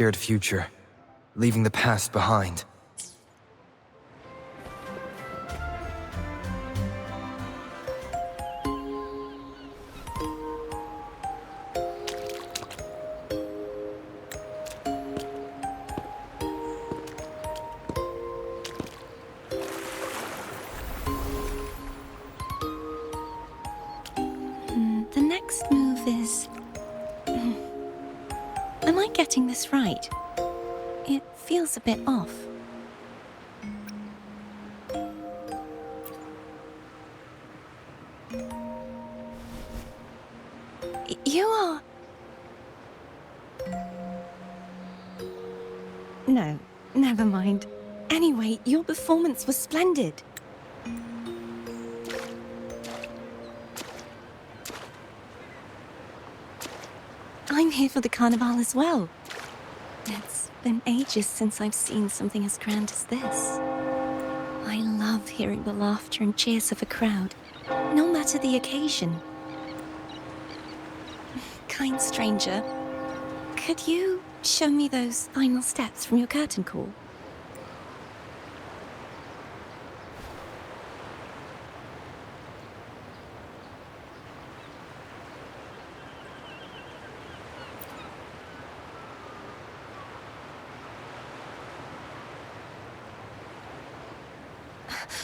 shared future, leaving the past behind. The next move is... Am I getting this right? It feels a bit off. You are... No, never mind. Anyway, your performance was splendid. I'm here for the carnival as well. It's been ages since I've seen something as grand as this. I love hearing the laughter and cheers of a crowd, no matter the occasion. Kind stranger, could you show me those final steps from your curtain call?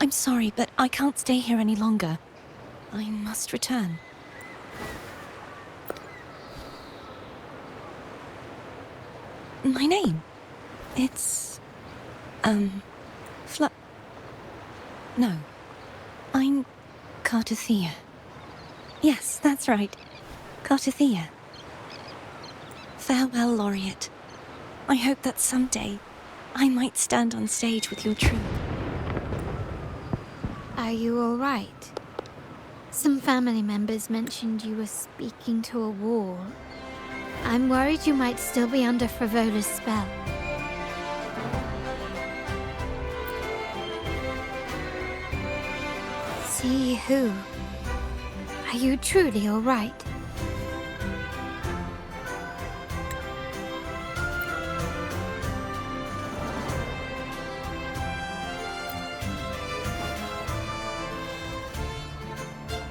I'm sorry, but I can't stay here any longer. I must return. My name? It's... No. I'm Cartothea. Yes, that's right. Cartothea. Farewell, Laureate. I hope that someday I might stand on stage with your troupe. Are you all right? Some family members mentioned you were speaking to a wall. I'm worried you might still be under Frivola's spell. See who? Are you truly all right?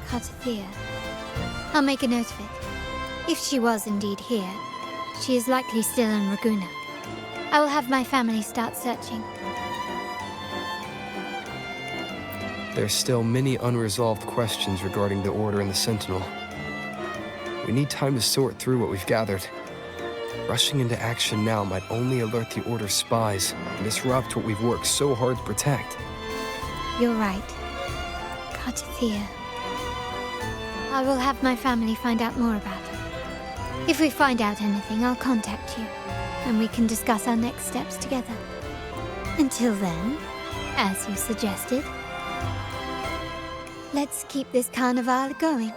Cartothea. I'll make a note of it. If she was indeed here, she is likely still in Ragusa. I will have my family start searching. There's still many unresolved questions regarding the Order and the Sentinel. We need time to sort through what we've gathered. Rushing into action now might only alert the Order's spies and disrupt what we've worked so hard to protect. You're right. Cartothea. I will have my family find out more about her. If we find out anything, I'll contact you, and we can discuss our next steps together. Until then, as you suggested, let's keep this carnival going.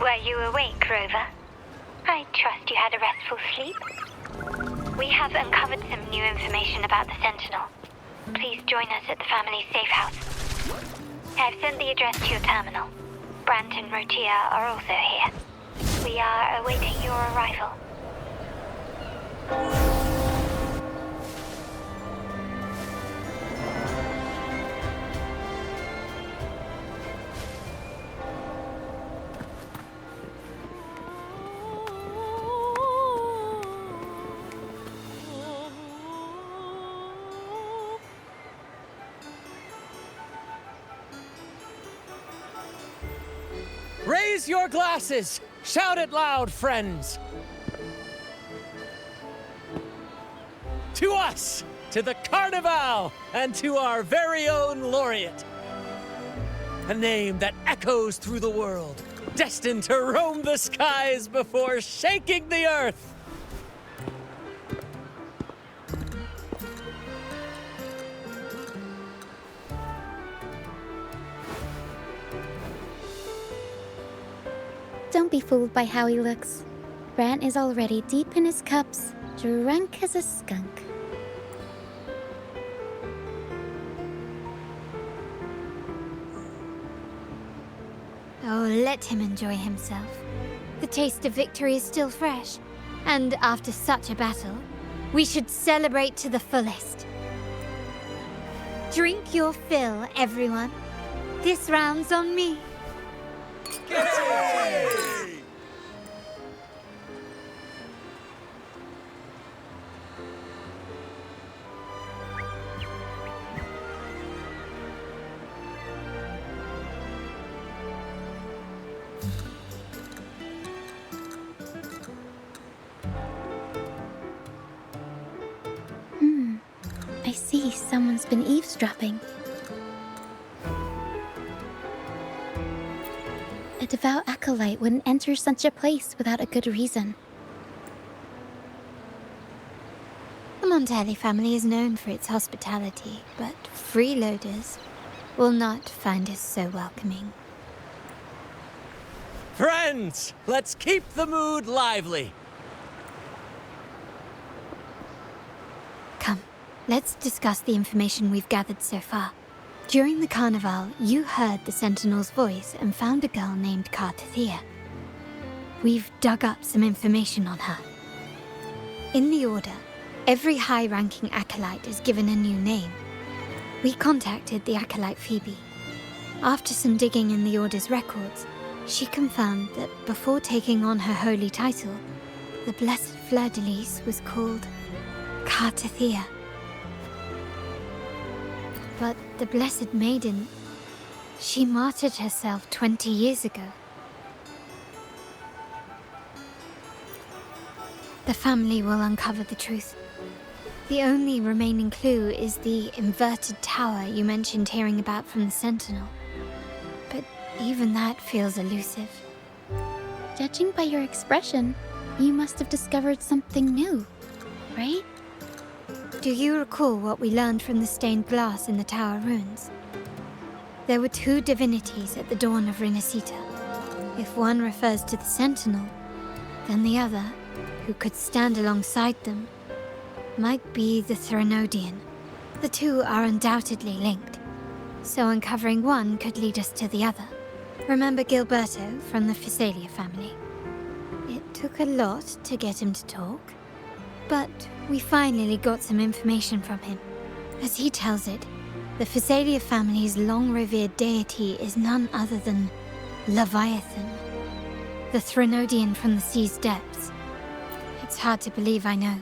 Were you awake, Rover? I trust you had a restful sleep. We have uncovered some new information about the Sentinel. Please join us at the family's safe house. I've sent the address to your terminal. Brant and Rotia are also here. We are awaiting your arrival. Raise your glasses! Shout it loud, friends! To us! To the Carnival! And to our very own Laureate! A name that echoes through the world, destined to roam the skies before shaking the earth. Don't be fooled by how he looks. Bran is already deep in his cups, drunk as a skunk. Oh, let him enjoy himself. The taste of victory is still fresh, and after such a battle, we should celebrate to the fullest. Drink your fill, everyone. This round's on me. I see someone's been eavesdropping. A devout acolyte wouldn't enter such a place without a good reason. The Montelli family is known for its hospitality, but freeloaders will not find us so welcoming. Friends, let's keep the mood lively. Come, let's discuss the information we've gathered so far. During the carnival, you heard the Sentinel's voice and found a girl named Cartathea. We've dug up some information on her. In the Order, every high-ranking acolyte is given a new name. We contacted the acolyte Phoebe. After some digging in the Order's records, she confirmed that before taking on her holy title, the blessed Fleur-de-lis was called Cartathea. But the Blessed Maiden, she martyred herself 20 years ago. The family will uncover the truth. The only remaining clue is the inverted tower you mentioned hearing about from the Sentinel. But even that feels elusive. Judging by your expression, you must have discovered something new, right? Do you recall what we learned from the stained glass in the tower ruins? There were two divinities at the dawn of Rinascita. If one refers to the Sentinel, then the other, who could stand alongside them, might be the Threnodian. The two are undoubtedly linked, so uncovering one could lead us to the other. Remember Gilberto from the Physalia family? It took a lot to get him to talk, but we finally got some information from him. As he tells it, the Physalia family's long-revered deity is none other than Leviathan, the Threnodian from the sea's depths. It's hard to believe, I know.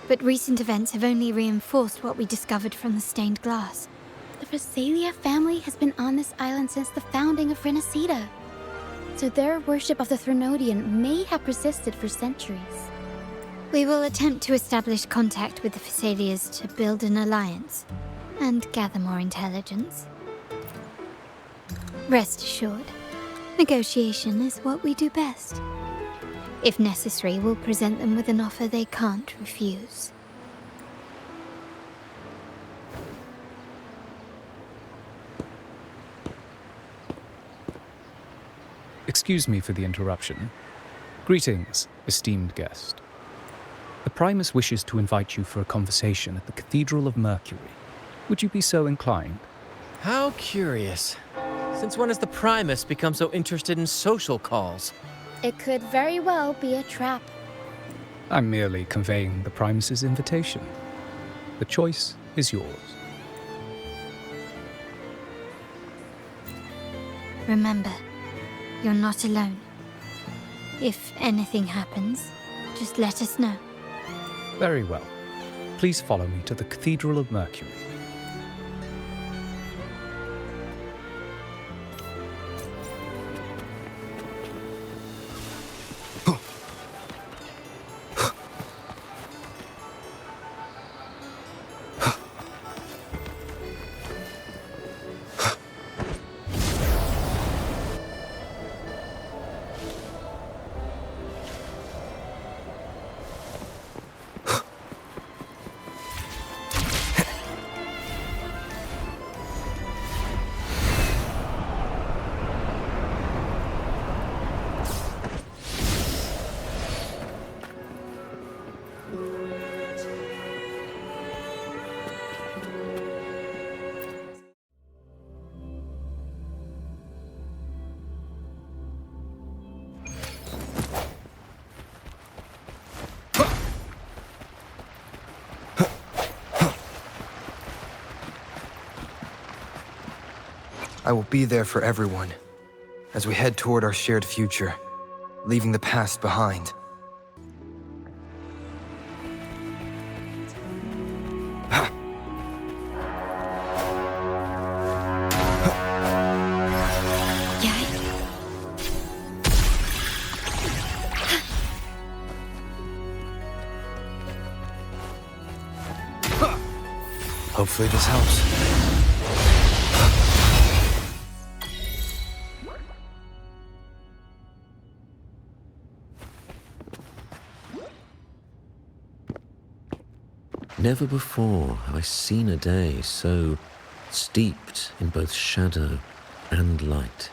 But recent events have only reinforced what we discovered from the stained glass. The Physalia family has been on this island since the founding of Rinascita, so their worship of the Threnodian may have persisted for centuries. We will attempt to establish contact with the Physalias to build an alliance and gather more intelligence. Rest assured, negotiation is what we do best. If necessary, we'll present them with an offer they can't refuse. Excuse me for the interruption. Greetings, esteemed guest. The Primus wishes to invite you for a conversation at the Cathedral of Mercury. Would you be so inclined? How curious. Since when has the Primus become so interested in social calls? It could very well be a trap. I'm merely conveying the Primus's invitation. The choice is yours. Remember, you're not alone. If anything happens, just let us know. Very well. Please follow me to the Cathedral of Mercury. I will be there for everyone as we head toward our shared future, leaving the past behind. Hopefully this helps. Never before have I seen a day so steeped in both shadow and light.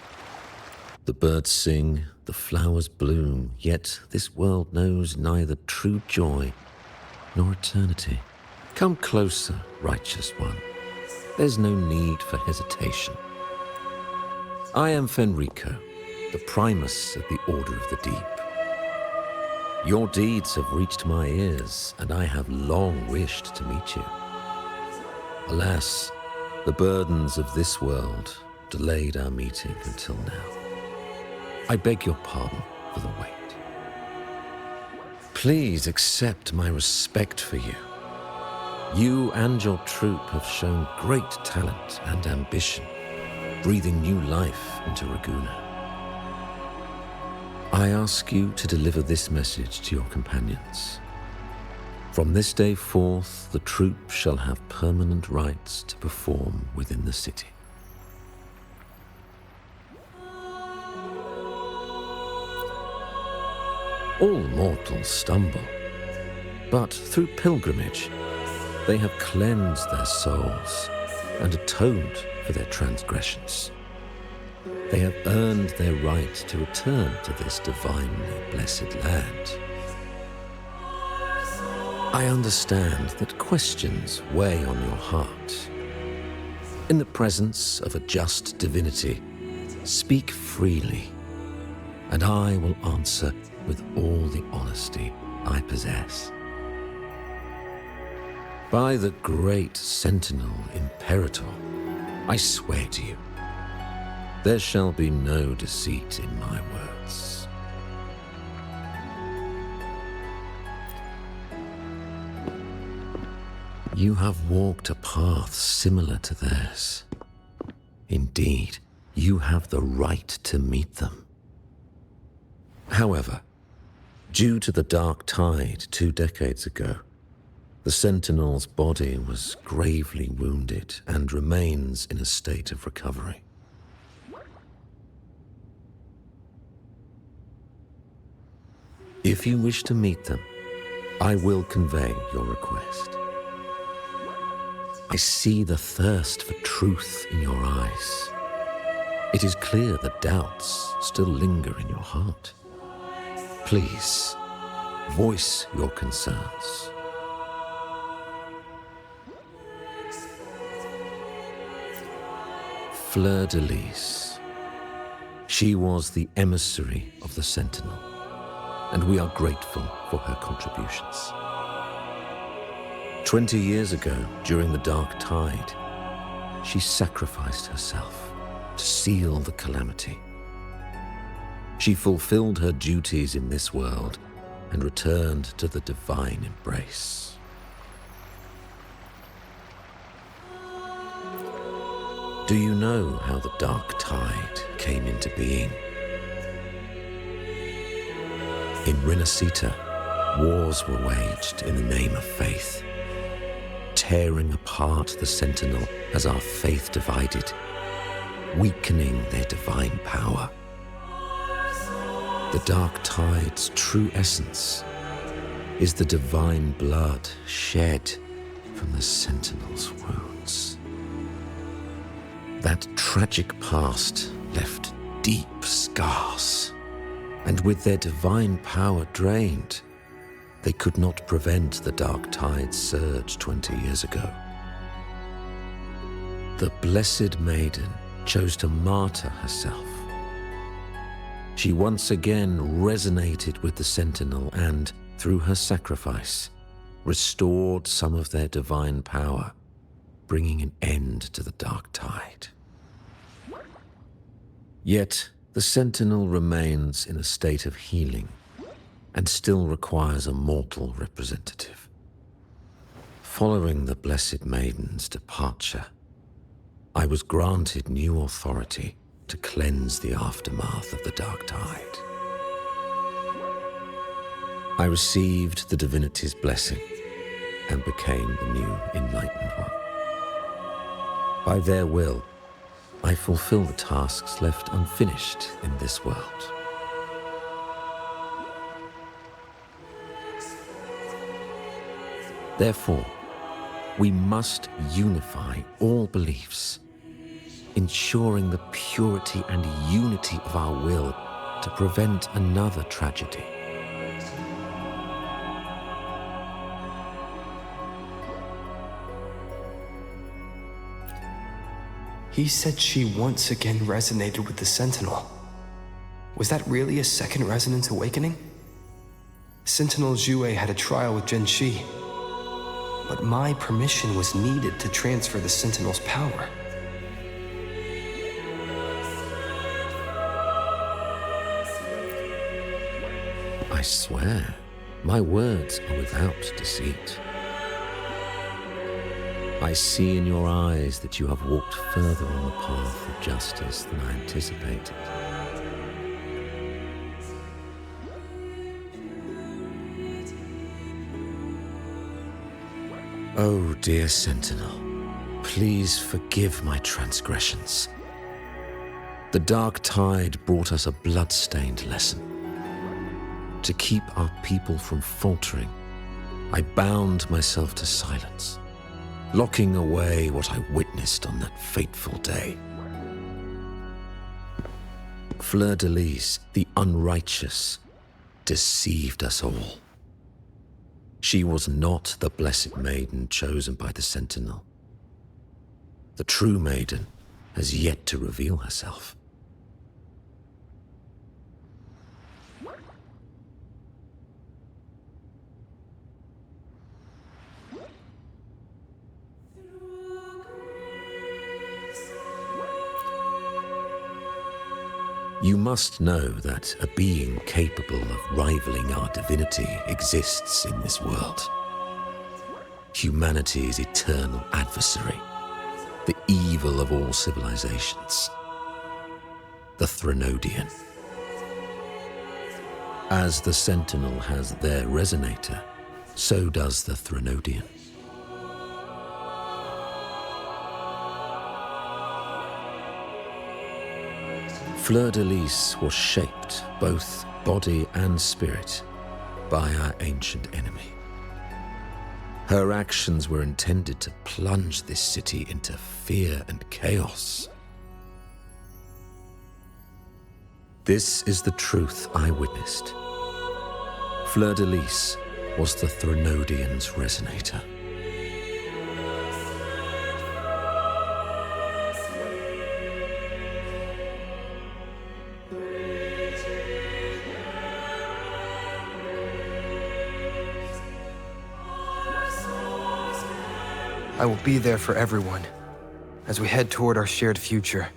The birds sing, the flowers bloom, yet this world knows neither true joy nor eternity. Come closer, righteous one. There's no need for hesitation. I am Fenrico, the Primus of the Order of the Deep. Your deeds have reached my ears, and I have long wished to meet you. Alas, the burdens of this world delayed our meeting until now. I beg your pardon for the wait. Please accept my respect for you. You and your troop have shown great talent and ambition, breathing new life into Raguna. I ask you to deliver this message to your companions. From this day forth, the troop shall have permanent rights to perform within the city. All mortals stumble, but through pilgrimage, they have cleansed their souls and atoned for their transgressions. They have earned their right to return to this divinely blessed land. I understand that questions weigh on your heart. In the presence of a just divinity, speak freely, and I will answer with all the honesty I possess. By the great Sentinel Imperator, I swear to you, there shall be no deceit in my words. You have walked a path similar to theirs. Indeed, you have the right to meet them. However, due to the Dark Tide 2 decades ago, the Sentinel's body was gravely wounded and remains in a state of recovery. If you wish to meet them, I will convey your request. I see the thirst for truth in your eyes. It is clear that doubts still linger in your heart. Please, voice your concerns. Fleur-de-lis. She was the emissary of the Sentinel, and we are grateful for her contributions. 20 years ago, during the Dark Tide, she sacrificed herself to seal the calamity. She fulfilled her duties in this world and returned to the divine embrace. Do you know how the Dark Tide came into being? In Rinascita, wars were waged in the name of faith, tearing apart the Sentinel as our faith divided, weakening their divine power. The Dark Tide's true essence is the divine blood shed from the Sentinel's wounds. That tragic past left deep scars, and with their divine power drained, they could not prevent the Dark Tide's surge 20 years ago. The Blessed Maiden chose to martyr herself. She once again resonated with the Sentinel and, through her sacrifice, restored some of their divine power, bringing an end to the Dark Tide. Yet, the Sentinel remains in a state of healing and still requires a mortal representative. Following the Blessed Maiden's departure, I was granted new authority to cleanse the aftermath of the Dark Tide. I received the divinity's blessing and became the new Enlightened One. By their will, I fulfill the tasks left unfinished in this world. Therefore, we must unify all beliefs, ensuring the purity and unity of our will to prevent another tragedy. He said she once again resonated with the Sentinel. Was that really a second resonance awakening? Sentinel Jue had a trial with Genshi, but my permission was needed to transfer the Sentinel's power. I swear, my words are without deceit. I see in your eyes that you have walked further on the path of justice than I anticipated. Oh, dear Sentinel, please forgive my transgressions. The Dark Tide brought us a blood-stained lesson. To keep our people from faltering, I bound myself to silence, locking away what I witnessed on that fateful day. Fleur-de-lis, the unrighteous, deceived us all. She was not the Blessed Maiden chosen by the Sentinel. The true maiden has yet to reveal herself. You must know that a being capable of rivaling our divinity exists in this world. Humanity's eternal adversary, the evil of all civilizations, the Threnodian. As the Sentinel has their resonator, so does the Threnodian. Fleur-de-lis was shaped, both body and spirit, by our ancient enemy. Her actions were intended to plunge this city into fear and chaos. This is the truth I witnessed. Fleur-de-lis was the Threnodian's resonator. I will be there for everyone as we head toward our shared future,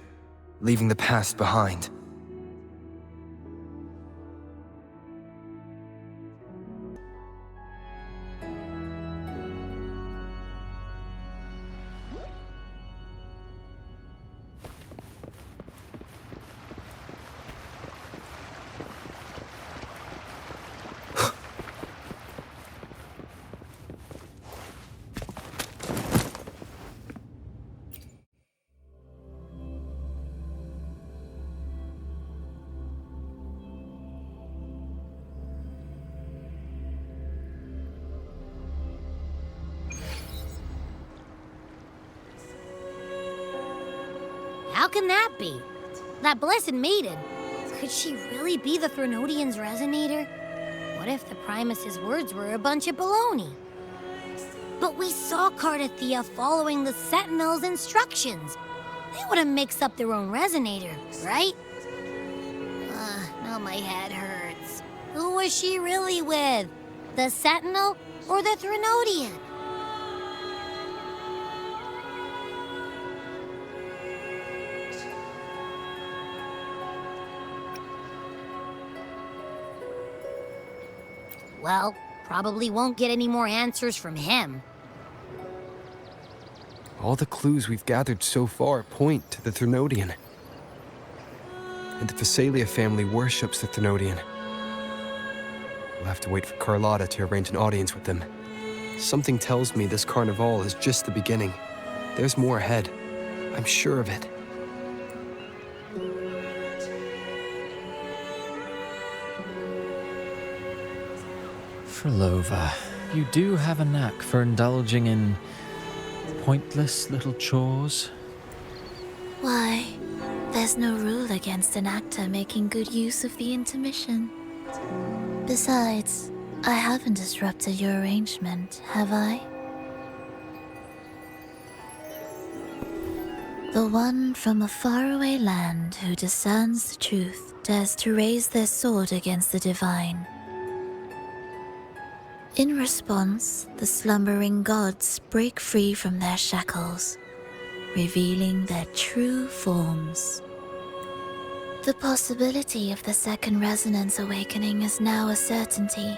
leaving the past behind. How can that be? That Blessed Maiden, could she really be the Threnodian's resonator? What if the Primus's words were a bunch of baloney? But we saw Cardathea following the Sentinel's instructions. They wouldn't mix up their own resonator, right? Now my head hurts. Who was she really with? The Sentinel or the Threnodian? Well, probably won't get any more answers from him. All the clues we've gathered so far point to the Threnodian. And the Phasalia family worships the Threnodian. We'll have to wait for Carlotta to arrange an audience with them. Something tells me this Carnival is just the beginning. There's more ahead. I'm sure of it. Frolova, you do have a knack for indulging in pointless little chores. Why, there's no rule against an actor making good use of the intermission. Besides, I haven't disrupted your arrangement, have I? The one from a faraway land who discerns the truth dares to raise their sword against the divine. In response, the slumbering gods break free from their shackles, revealing their true forms. The possibility of the second resonance awakening is now a certainty,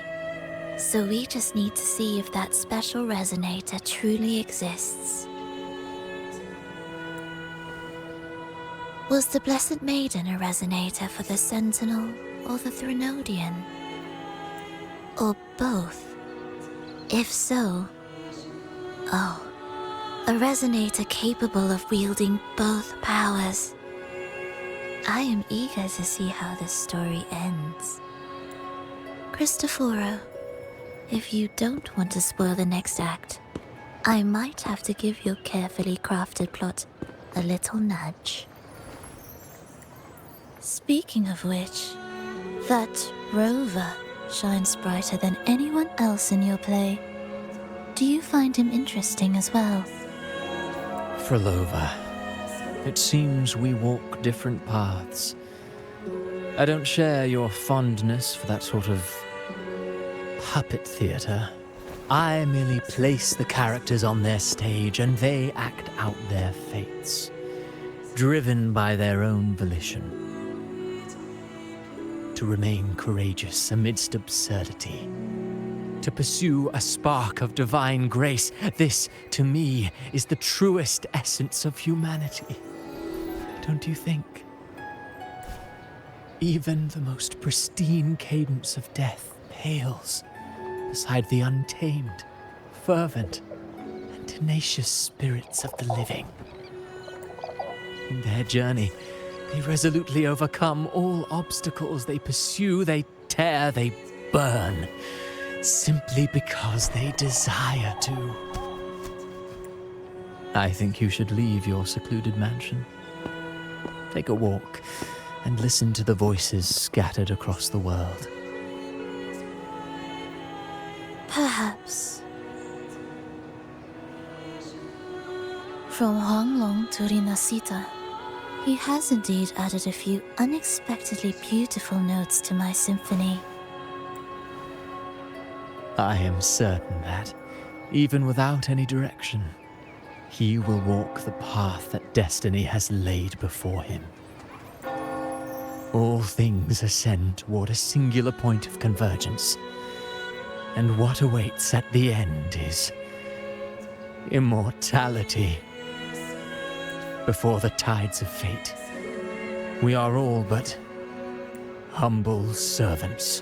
so we just need to see if that special resonator truly exists. Was the Blessed Maiden a resonator for the Sentinel or the Threnodian? Or both? If so, a resonator capable of wielding both powers. I am eager to see how this story ends. Cristoforo, if you don't want to spoil the next act, I might have to give your carefully crafted plot a little nudge. Speaking of which, that rover shines brighter than anyone else in your play. Do you find him interesting as well? Frolova, it seems we walk different paths. I don't share your fondness for that sort of puppet theater. I merely place the characters on their stage and they act out their fates, driven by their own volition. To remain courageous amidst absurdity. To pursue a spark of divine grace. This, to me, is the truest essence of humanity. Don't you think? Even the most pristine cadence of death pales beside the untamed, fervent, and tenacious spirits of the living. In their journey, they resolutely overcome all obstacles. They pursue, they tear, they burn, simply because they desire to. I think you should leave your secluded mansion. Take a walk and listen to the voices scattered across the world. Perhaps. From Huanglong to Rinascita, he has indeed added a few unexpectedly beautiful notes to my symphony. I am certain that, even without any direction, he will walk the path that destiny has laid before him. All things ascend toward a singular point of convergence, and what awaits at the end is immortality. Before the tides of fate, we are all but humble servants.